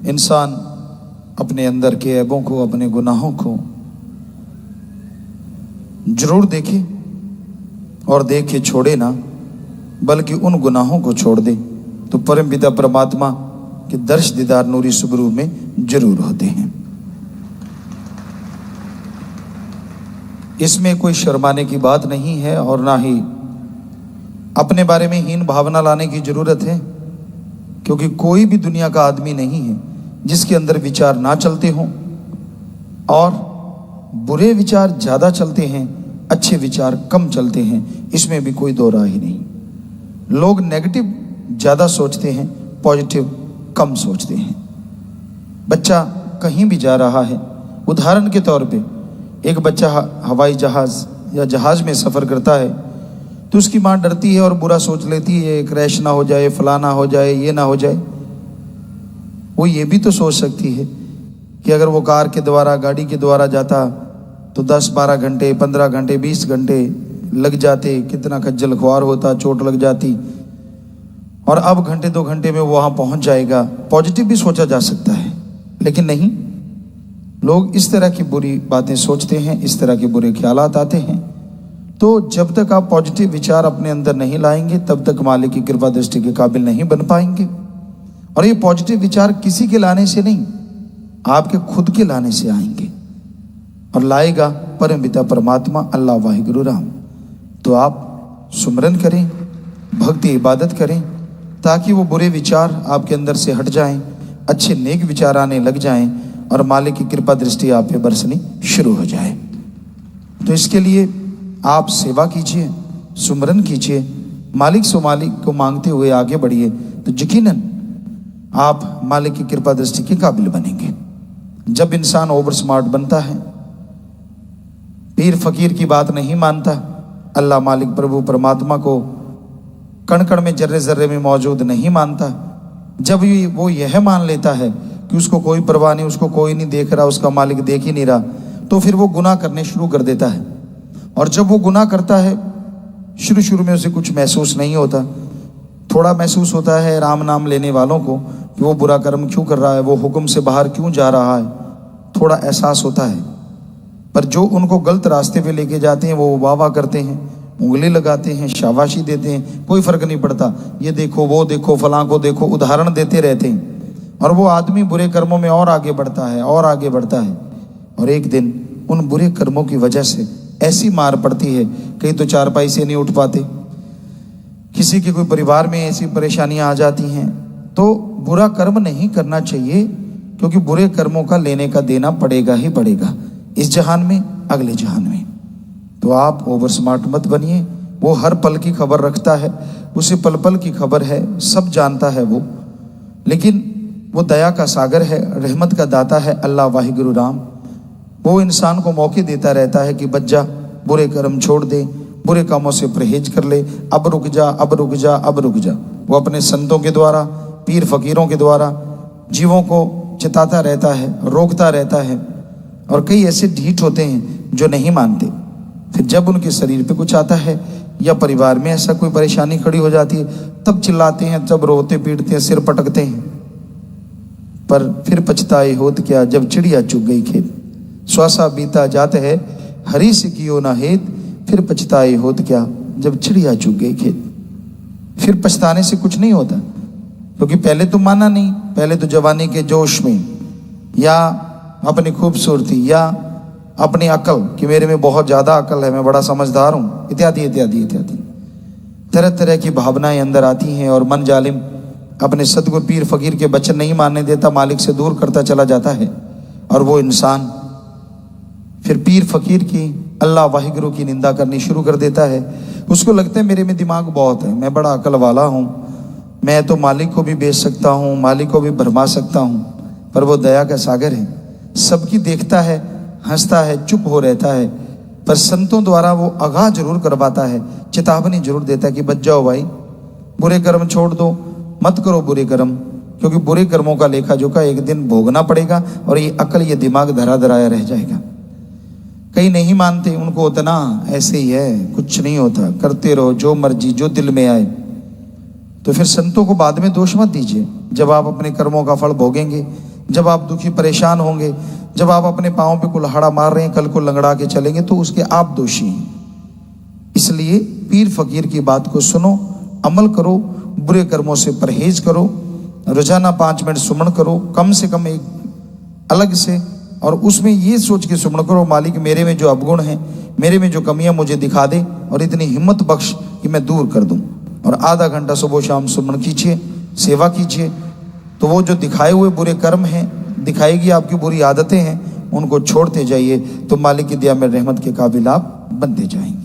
इंसान अपने अंदर के ऐबों को, अपने गुनाहों को जरूर देखे और देख के छोड़े ना, बल्कि उन गुनाहों को छोड़ दे तो परम पिता परमात्मा के दर्श दीदार नूरी सुबरू में जरूर होते हैं। इसमें कोई शर्माने की बात नहीं है और ना ही अपने बारे में हीन भावना लाने की जरूरत है, क्योंकि कोई भी दुनिया का आदमी नहीं है जिसके अंदर विचार ना चलते हों, और बुरे विचार ज़्यादा चलते हैं, अच्छे विचार कम चलते हैं, इसमें भी कोई दो राह ही नहीं। लोग नेगेटिव ज़्यादा सोचते हैं, पॉजिटिव कम सोचते हैं। बच्चा कहीं भी जा रहा है, उदाहरण के तौर पे एक बच्चा हवाई जहाज़ या जहाज़ में सफ़र करता है तो उसकी माँ डरती है और बुरा सोच लेती है, क्रैश ना हो जाए, फलाना हो जाए, ये ना हो जाए। वो ये भी तो सोच सकती है कि अगर वो कार के द्वारा, गाड़ी के द्वारा जाता तो 10-12 घंटे, 15 घंटे, 20 घंटे लग जाते, कितना खज्जल खुआर होता, चोट लग जाती, और अब घंटे 2 घंटे में वो वहाँ पहुँच जाएगा। पॉजिटिव भी सोचा जा सकता है, लेकिन नहीं, लोग इस तरह की बुरी बातें सोचते हैं, इस तरह के बुरे ख्यालात आते हैं। तो जब तक आप पॉजिटिव विचार अपने अंदर नहीं लाएंगे, तब तक मालिक की कृपा दृष्टि के काबिल नहीं बन पाएंगे। और ये पॉजिटिव विचार किसी के लाने से नहीं, आपके खुद के लाने से आएंगे, और लाएगा परम पिता परमात्मा अल्लाह वाहिगुरु राम। तो आप सुमरन करें, भक्ति इबादत करें, ताकि वो बुरे विचार आपके अंदर से हट जाएं, अच्छे नेक विचार आने लग जाएं, और मालिक की कृपा दृष्टि आप पे बरसनी शुरू हो जाए। तो इसके लिए आप सेवा कीजिए, सुमरन कीजिए, मालिक से मालिक को मांगते हुए आगे बढ़िए, तो यकीनन आप मालिक की कृपा दृष्टि के काबिल बनेंगे। जब इंसान ओवर स्मार्ट बनता है, पीर फकीर की बात नहीं मानता, अल्लाह मालिक प्रभु परमात्मा को कण कण में, जर्रे जर्रे में मौजूद नहीं मानता, जब वो यह मान लेता है कि उसको कोई परवाह नहीं, उसको कोई नहीं देख रहा, उसका मालिक देख ही नहीं रहा, तो फिर वो गुनाह करने शुरू कर देता है। और जब वो गुनाह करता है, शुरू में उसे कुछ महसूस नहीं होता, थोड़ा महसूस होता है राम नाम लेने वालों को कि वो बुरा कर्म क्यों कर रहा है, वो हुक्म से बाहर क्यों जा रहा है, थोड़ा एहसास होता है। पर जो उनको गलत रास्ते पे लेके जाते हैं वो वाह करते हैं, उंगली लगाते हैं, शाबाशी देते हैं, कोई फर्क नहीं पड़ता, ये देखो, वो देखो, फलां को देखो, उदाहरण देते रहते हैं। और वो आदमी बुरे कर्मों में और आगे बढ़ता है और आगे बढ़ता है, और एक दिन उन बुरे कर्मों की वजह से ऐसी मार पड़ती है, कहीं तो चारपाई से नहीं उठ पाते, किसी के कोई परिवार में ऐसी परेशानियां आ जाती हैं। तो बुरा कर्म नहीं करना चाहिए, क्योंकि बुरे कर्मों का लेने का देना पड़ेगा ही पड़ेगा, इस जहान में, अगले जहान में। तो आप ओवर स्मार्ट मत बनिए। वो हर पल की खबर रखता है, उसे पल पल की खबर है, सब जानता है वो, लेकिन वो दया का सागर है, रहमत का दाता है अल्लाह वाहिगुरु राम। वो इंसान को मौके देता रहता है कि बच्चा बुरे कर्म छोड़ दे, बुरे कामों से परहेज कर ले, अब रुक जा, अब रुक जा, अब रुक जा। वो अपने संतों के द्वारा, पीर फकीरों के द्वारा जीवों को चिताता रहता है, रोकता रहता है। और कई ऐसे ढीठ होते हैं जो नहीं मानते, फिर जब उनके शरीर पे कुछ आता है या परिवार में ऐसा कोई परेशानी खड़ी हो जाती है, तब चिल्लाते हैं, तब रोते पीटते हैं, सिर पटकते हैं। पर फिर पछताए होत क्या, जब चिड़िया चुग गई खेत, श्वासा बीता जात है हरी से कियो ना हेत, फिर पछताए होत क्या, जब चिड़िया चुग गई खेत। फिर पछताने से कुछ नहीं होता, क्योंकि पहले तो माना नहीं, पहले तो जवानी के जोश में, या अपनी खूबसूरती, या अपनी अकल कि मेरे में बहुत ज़्यादा अकल है, मैं बड़ा समझदार हूँ, इत्यादि इत्यादि इत्यादि तरह तरह की भावनाएं अंदर आती हैं। और मन जालिम अपने सदगुरु पीर फकीर के वचन नहीं मानने देता, मालिक से दूर करता चला जाता है। और वो इंसान फिर पीर फकीर की, अल्लाह वाहिगुरु की निंदा करनी शुरू कर देता है। उसको लगता है मेरे में दिमाग बहुत है, मैं बड़ा अकल वाला हूँ, मैं तो मालिक को भी बेच सकता हूँ, मालिक को भी भरमा सकता हूँ। पर वो दया का सागर है, सबकी देखता है, हंसता है, चुप हो रहता है। पर संतों द्वारा वो आगाह जरूर करवाता है, चेतावनी जरूर देता है कि बच जाओ भाई, बुरे कर्म छोड़ दो, मत करो बुरे कर्म, क्योंकि बुरे कर्मों का लेखा जोखा एक दिन भोगना पड़ेगा, और ये अकल, ये दिमाग धरा धराया रह जाएगा। कई नहीं मानते, उनको उतना ऐसे ही है, कुछ नहीं होता, करते रहो जो मर्जी, जो दिल में आए। तो फिर संतों को बाद में दोष मत दीजिए, जब आप अपने कर्मों का फल भोगेंगे जब आप दुखी परेशान होंगे, जब आप अपने पाँव पे कुल्हाड़ा मार रहे हैं, कल को लंगड़ा के चलेंगे तो उसके आप दोषी हैं। इसलिए पीर फकीर की बात को सुनो, अमल करो, बुरे कर्मों से परहेज करो, रोजाना 5 मिनट सुमन करो, कम से कम एक अलग से, और उसमें ये सोच के सुमन करो, मालिक मेरे में जो अवगुण है, मेरे में जो कमियां मुझे दिखा दे और इतनी हिम्मत बख्श कि मैं दूर कर दूं। और आधा घंटा सुबह शाम सुमन कीजिए, सेवा कीजिए, तो वो जो दिखाए हुए बुरे कर्म हैं, दिखाएगी आपकी बुरी आदतें हैं, उनको छोड़ते जाइए, तो मालिक की दया में रहमत के काबिल आप बनते जाएंगे।